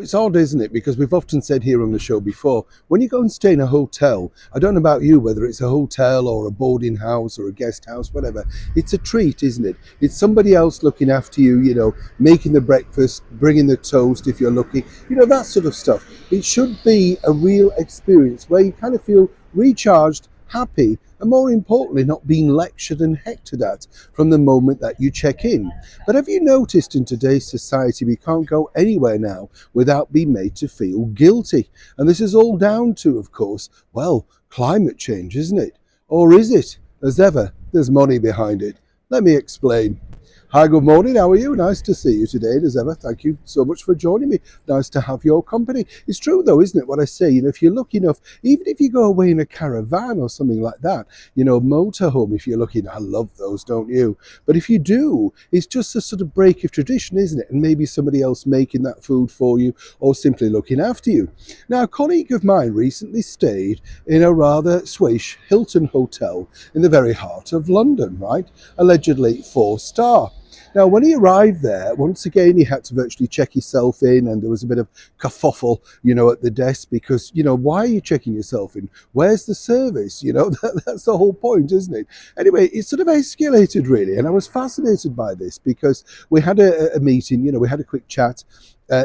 It's odd, isn't it? Because we've often said here on the show before, when you go and stay in a hotel, I don't know about you, whether it's a hotel or a boarding house or a guest house, whatever, it's a treat, isn't it? It's somebody else looking after you, making the breakfast, bringing the toast if you're lucky, that sort of stuff. It should be a real experience where you kind of feel recharged, happy, and more importantly, not being lectured and hectored at from the moment that you check in. But have you noticed in today's society, we can't go anywhere now without being made to feel guilty? And this is all down to, of course, well, climate change, isn't it? Or is it? As ever, there's money behind it. Let me explain. Hi, good morning. How are you? Nice to see you today. As ever, thank you so much for joining me. Nice to have your company. It's true, though, isn't it? What I say, if you're lucky enough, even if you go away in a caravan or something like that, motorhome, if you're lucky, I love those, don't you? But if you do, it's just a sort of break of tradition, isn't it? And maybe somebody else making that food for you or simply looking after you. Now, a colleague of mine recently stayed in a rather swish Hilton hotel in the very heart of London, right? Allegedly 4-star. Now, when he arrived there, once again, he had to virtually check himself in, and there was a bit of kerfuffle, at the desk because, why are you checking yourself in? Where's the service? That's the whole point, isn't it? Anyway, it sort of escalated, really, and I was fascinated by this because we had a meeting, we had a quick chat,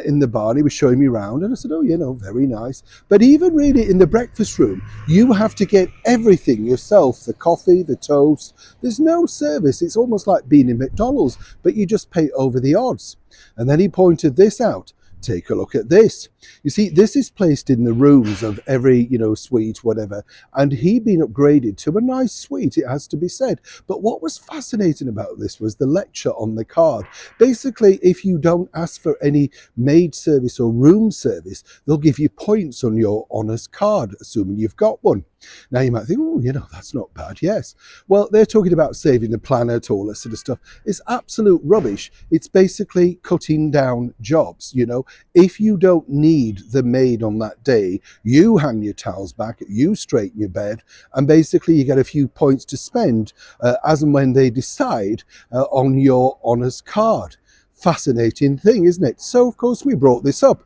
in the bar, and he was showing me around, and I said, oh, very nice. But even really in the breakfast room, you have to get everything yourself, the coffee, the toast. There's no service. It's almost like being in McDonald's, but you just pay over the odds. And then he pointed this out. Take a look at this. You see, this is placed in the rooms of every, suite, whatever, and he'd been upgraded to a nice suite, it has to be said. But what was fascinating about this was the lecture on the card. Basically, if you don't ask for any maid service or room service, they'll give you points on your honours card, assuming you've got one. Now you might think, oh, that's not bad. Yes. Well, they're talking about saving the planet, all that sort of stuff. It's absolute rubbish. It's basically cutting down jobs. If you don't need the maid on that day, you hang your towels back, you straighten your bed, and basically you get a few points to spend as and when they decide on your honours card. Fascinating thing, isn't it? So, of course, we brought this up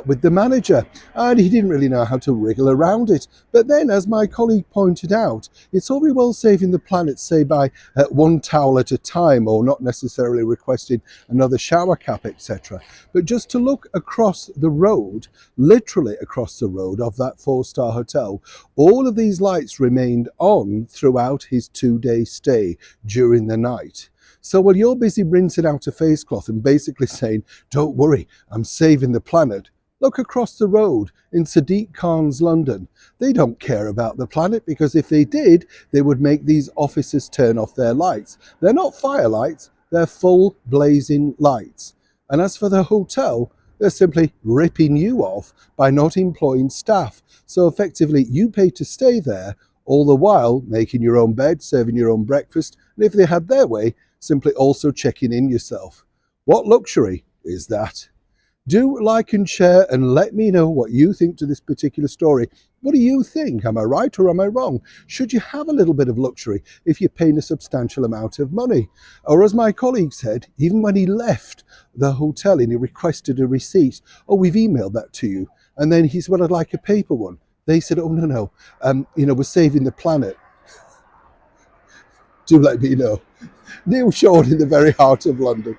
with the manager, and he didn't really know how to wriggle around it. But then, as my colleague pointed out, it's all very well saving the planet, say, by one towel at a time, or not necessarily requesting another shower cap, etc. But just to look across the road, literally across the road of that 4-star hotel, all of these lights remained on throughout his 2-day stay during the night. So while you're busy rinsing out a face cloth and basically saying, don't worry, I'm saving the planet, look across the road in Sadiq Khan's London. They don't care about the planet, because if they did, they would make these officers turn off their lights. They're not fire lights, they're full blazing lights. And as for the hotel, they're simply ripping you off by not employing staff. So effectively, you pay to stay there, all the while making your own bed, serving your own breakfast, and if they had their way, simply also checking in yourself. What luxury is that? Do like and share and let me know what you think to this particular story. What do you think? Am I right or am I wrong? Should you have a little bit of luxury if you're paying a substantial amount of money? Or as my colleague said, even when he left the hotel and he requested a receipt, oh, we've emailed that to you. And then he said, well, I'd like a paper one. They said, oh, no. We're saving the planet. Do let me know. Neil Sean in the very heart of London.